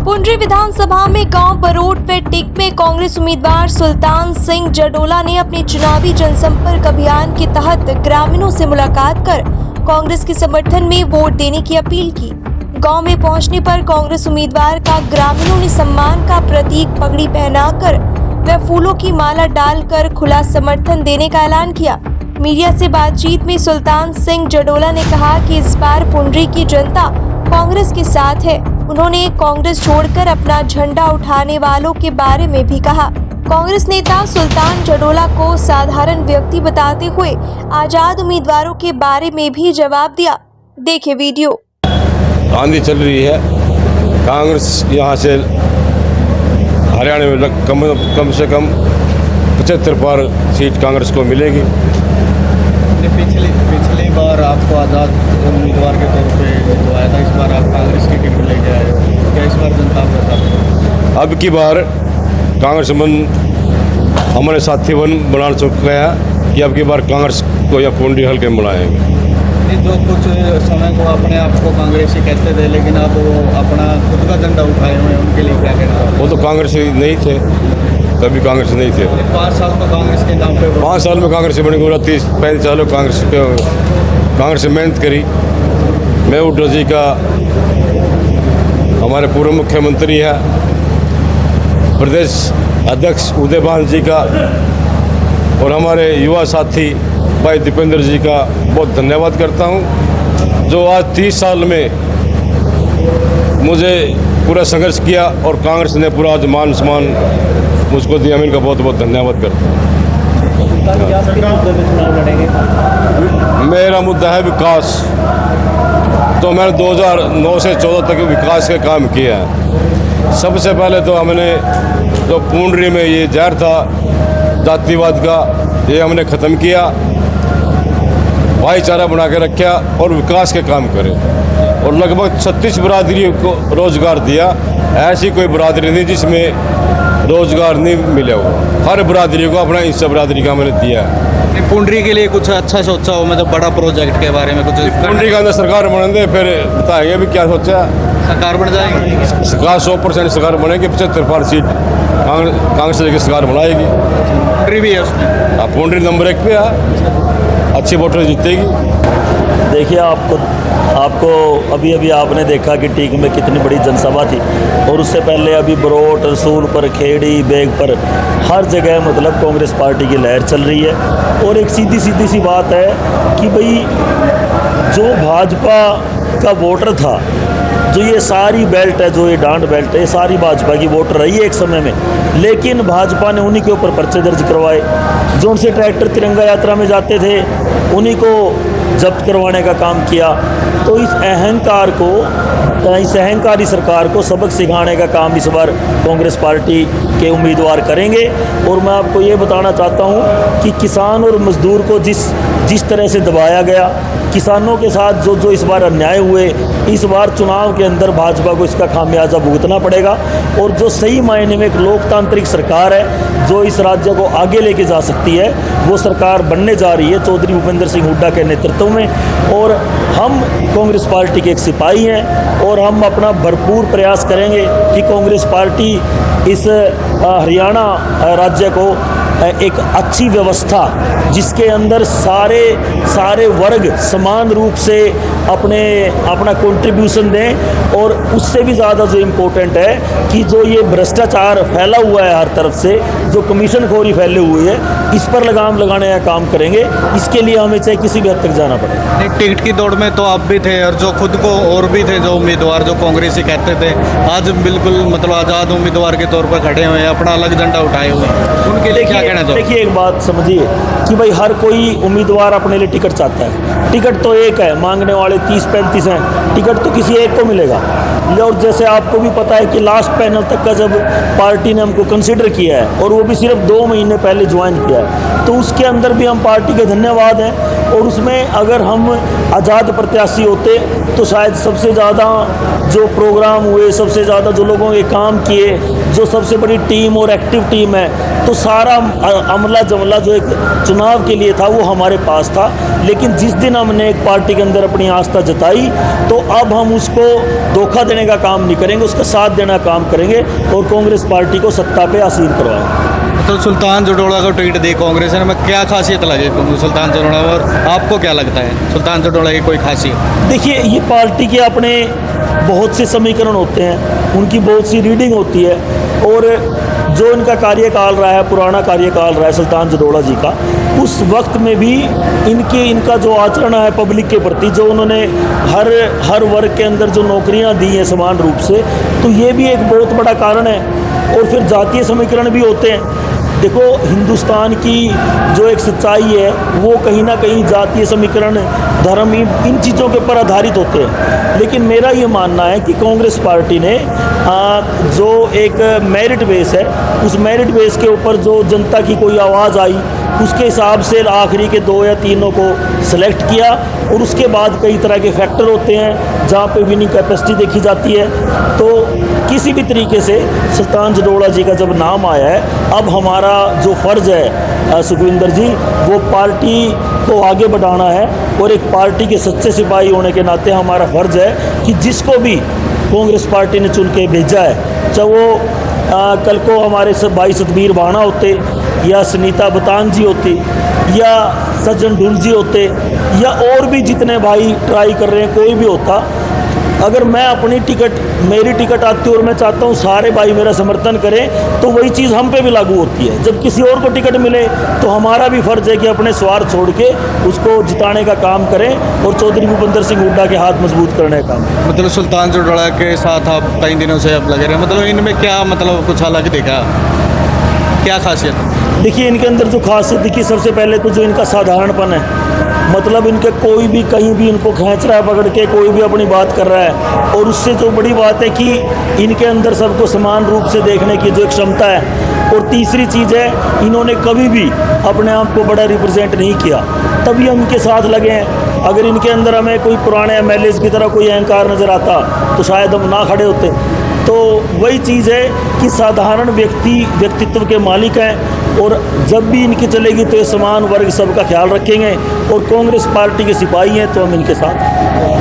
पुंडरी विधानसभा में गांव बरोट व टिक में कांग्रेस उम्मीदवार सुल्तान सिंह जडोला ने अपने चुनावी जनसंपर्क अभियान के तहत ग्रामीणों से मुलाकात कर कांग्रेस के समर्थन में वोट देने की अपील की। गांव में पहुंचने पर कांग्रेस उम्मीदवार का ग्रामीणों ने सम्मान का प्रतीक पगड़ी पहनाकर व फूलों की माला डालकर खुला समर्थन देने का ऐलान किया। मीडिया से बातचीत में सुल्तान सिंह जडोला ने कहा कि इस बार पुंडरी की जनता कांग्रेस के साथ है। उन्होंने कांग्रेस छोड़कर अपना झंडा उठाने वालों के बारे में भी कहा। कांग्रेस नेता सुल्तान जडोला को साधारण व्यक्ति बताते हुए आजाद उम्मीदवारों के बारे में भी जवाब दिया। देखिए वीडियो। आंधी चल रही है, कांग्रेस यहाँ से हरियाणा में कम से कम 75 पर सीट कांग्रेस को मिलेगी। पिछली बार आपको आज़ाद उम्मीदवार के तौर पे जितवाया था, इस बार आप कांग्रेस की टिकट लेके आए हो, क्या इस बार जनता आपको साथ? अब की बार कांग्रेस हमारे साथी बना चुका है कि अब की बार कांग्रेस को या पुंडरी हल्के में बुलाएंगे। जो कुछ समय को अपने आप को कांग्रेसी कहते थे, लेकिन अब वो अपना खुद का झंडा उठाए हुए हैं, उनके लिए क्या कहना? वो तो कांग्रेसी नहीं थे, कभी कांग्रेस नहीं थे। 5 साल तो कांग्रेस के नाम पे 5 साल में कांग्रेस बनी, पूरा 30-35 सालों कांग्रेस से मेहनत करी। मैं उड्डा जी का हमारे पूर्व मुख्यमंत्री है, प्रदेश अध्यक्ष उदयभान जी का और हमारे युवा साथी भाई दीपेंद्र जी का बहुत धन्यवाद करता हूं, जो आज 30 साल में मुझे पूरा संघर्ष किया और कांग्रेस ने पूरा आज मान सम्मान मुझको दिया। मैं इनका बहुत बहुत धन्यवाद करता हूँ। मेरा मुद्दा है विकास। तो मैंने 2009 से 14 तक विकास के काम किया है। सबसे पहले तो हमने जो पुंडरी में ये जहर था जातिवाद का, ये हमने ख़त्म किया, भाईचारा बना के रखा और विकास के काम करे और लगभग 36 बरादरियों को रोज़गार दिया। ऐसी कोई बरादरी नहीं जिसमें रोज़गार नहीं मिला हो, हर बरादरी को अपना हिस्सा बरादरी का मैंने दिया है। पुंडरी के लिए कुछ अच्छा सोचा हो, मतलब बड़ा प्रोजेक्ट के बारे में कुछ? पुंडरी का अंदर सरकार बने दे, फिर बताएंगे भी क्या सोचा। सरकार बन जाएगी, सरकार 100% सरकार बनेगी, 75 पर सीट कांग्रेस की सरकार बनाएगी। पुंडरी भी है उसमें? पुंडरी नंबर 1 पे है, अच्छी वोटर जीतेगी। देखिए, आपको अभी आपने देखा कि टीक में कितनी बड़ी जनसभा थी और उससे पहले अभी बरोट, रसूलपुर, खेड़ी, बेग पर हर जगह मतलब कांग्रेस पार्टी की लहर चल रही है। और एक सीधी सी बात है कि भाई जो भाजपा का वोटर था, जो ये सारी बेल्ट है, जो ये डांड बेल्ट है, ये सारी भाजपा की वोटर रही है एक समय में, लेकिन भाजपा ने उन्हीं के ऊपर पर्चे दर्ज करवाए। जो उनसे ट्रैक्टर तिरंगा यात्रा में जाते थे उन्हीं को जब्त करवाने का काम किया। तो इस अहंकारी सरकार को सबक सिखाने का काम इस बार कांग्रेस पार्टी के उम्मीदवार करेंगे। और मैं आपको ये बताना चाहता हूँ कि किसान और मजदूर को जिस तरह से दबाया गया, किसानों के साथ जो इस बार अन्याय हुए, इस बार चुनाव के अंदर भाजपा को इसका खामियाजा भुगतना पड़ेगा। और जो सही मायने में एक लोकतांत्रिक सरकार है, जो इस राज्य को आगे लेके जा सकती है, वो सरकार बनने जा रही है चौधरी भूपेंद्र सिंह हुड्डा के नेतृत्व में। और हम कांग्रेस पार्टी के एक सिपाही हैं और हम अपना भरपूर प्रयास करेंगे कि कांग्रेस पार्टी इस हरियाणा राज्य को एक अच्छी व्यवस्था, जिसके अंदर सारे वर्ग समान रूप से अपना कंट्रीब्यूशन दें। और उससे भी ज़्यादा जो इम्पोर्टेंट है कि जो ये भ्रष्टाचार फैला हुआ है हर तरफ से, जो कमीशन खोरी फैले हुई है, इस पर लगाम लगाने का काम करेंगे। इसके लिए हमें चाहे किसी भी हद तक जाना पड़े। टिकट की दौड़ में तो आप भी थे और जो खुद को और भी थे जो उम्मीदवार जो कांग्रेसी कहते थे, आज बिल्कुल मतलब आज़ाद उम्मीदवार के तौर पर खड़े हुए हैं, अपना अलग झंडा उठाए हुए हैं, उनके लिए क्या कहना चाहोगे? देखिए, एक बात समझिए कि भाई हर कोई उम्मीदवार अपने लिए टिकट चाहता है। टिकट तो एक है, मांगने वाले 30-35 हैं, टिकट तो किसी एक को मिलेगा। और जैसे आपको भी पता है कि लास्ट पैनल तक का जब पार्टी ने हमको कंसिडर किया है और वो भी सिर्फ 2 महीने पहले ज्वाइन किया है, तो उसके अंदर भी हम पार्टी के धन्यवाद हैं। और उसमें अगर हम आज़ाद प्रत्याशी होते तो शायद सबसे ज़्यादा जो प्रोग्राम हुए, सबसे ज़्यादा जो लोगों के काम किए, जो सबसे बड़ी टीम और एक्टिव टीम है, तो सारा अमला जमला जो एक चुनाव के लिए था वो हमारे पास था। लेकिन जिस दिन हमने एक पार्टी के अंदर अपनी आस्था जताई तो अब हम उसको धोखा देने का काम नहीं करेंगे, उसका साथ देना का काम करेंगे और कांग्रेस पार्टी को सत्ता पे आसीन करवाएंगे। तो सुल्तान जडोला को ट्वीट दी कांग्रेस ने, में क्या खासियत लगे तुमको सुल्तान जडोला, और आपको क्या लगता है सुल्तान जडोला की कोई खासियत? देखिए, ये पार्टी के अपने बहुत से समीकरण होते हैं, उनकी बहुत सी रीडिंग होती है, और जो इनका कार्यकाल रहा है, पुराना कार्यकाल रहा है सुल्तान जडोला जी का, उस वक्त में भी इनका जो आचरण है पब्लिक के प्रति, जो उन्होंने हर वर्ग के अंदर जो नौकरियां दी हैं समान रूप से, तो ये भी एक बहुत बड़ा कारण है। और फिर जातीय समीकरण भी होते हैं। देखो, हिंदुस्तान की जो एक सच्चाई है वो कहीं ना कहीं जातीय समीकरण, धर्म, इन चीज़ों के ऊपर आधारित होते हैं। लेकिन मेरा ये मानना है कि कांग्रेस पार्टी ने जो एक मेरिट बेस है, उस मेरिट बेस के ऊपर जो जनता की कोई आवाज़ आई, उसके हिसाब से आखिरी के 2 या 3 को सेलेक्ट किया, और उसके बाद कई तरह के फैक्टर होते हैं जहाँ पे विनिंग कैपेसिटी देखी जाती है। तो किसी भी तरीके से सुल्तान जडोला जी का जब नाम आया है, अब हमारा जो फ़र्ज़ है सुखविंदर जी, वो पार्टी को आगे बढ़ाना है, और एक पार्टी के सच्चे सिपाही होने के नाते हमारा फ़र्ज़ है कि जिसको भी कांग्रेस पार्टी ने चुन के भेजा है, चाहे वो कल को हमारे सब भाई सतबीर भाना होते, या सुनीता बतांग जी होती, या सज्जन ढुल जी होते, या और भी जितने भाई ट्राई कर रहे हैं, कोई भी होता, अगर मैं अपनी मेरी टिकट आती है और मैं चाहता हूँ सारे भाई मेरा समर्थन करें, तो वही चीज़ हम पे भी लागू होती है। जब किसी और को टिकट मिले तो हमारा भी फ़र्ज़ है कि अपने स्वार्थ छोड़ के उसको जिताने का काम करें और चौधरी भूपेंद्र सिंह हुड्डा के हाथ मजबूत करने का काम। मतलब सुल्तान जडोला के साथ आप कई दिनों से आप लगे रहे, मतलब इनमें क्या, मतलब कुछ अलग देखा, क्या खासियत? देखिए, इनके अंदर जो खासियत दिखी, सबसे पहले तो जो इनका साधारणपन है, मतलब इनके कोई भी कहीं भी इनको खींच रहा है पकड़ के, कोई भी अपनी बात कर रहा है, और उससे जो बड़ी बात है कि इनके अंदर सबको समान रूप से देखने की जो एक क्षमता है। और तीसरी चीज़ है, इन्होंने कभी भी अपने आप को बड़ा रिप्रेजेंट नहीं किया, तभी हम इनके साथ लगे हैं। अगर इनके अंदर हमें कोई पुराने MLAs की तरह कोई अहंकार नज़र आता तो शायद हम ना खड़े होते। तो वही चीज़ है कि साधारण व्यक्तित्व के मालिक हैं, और जब भी इनकी चलेगी तो ये समान वर्ग सबका ख्याल रखेंगे, और कांग्रेस पार्टी के सिपाही हैं तो हम इनके साथ।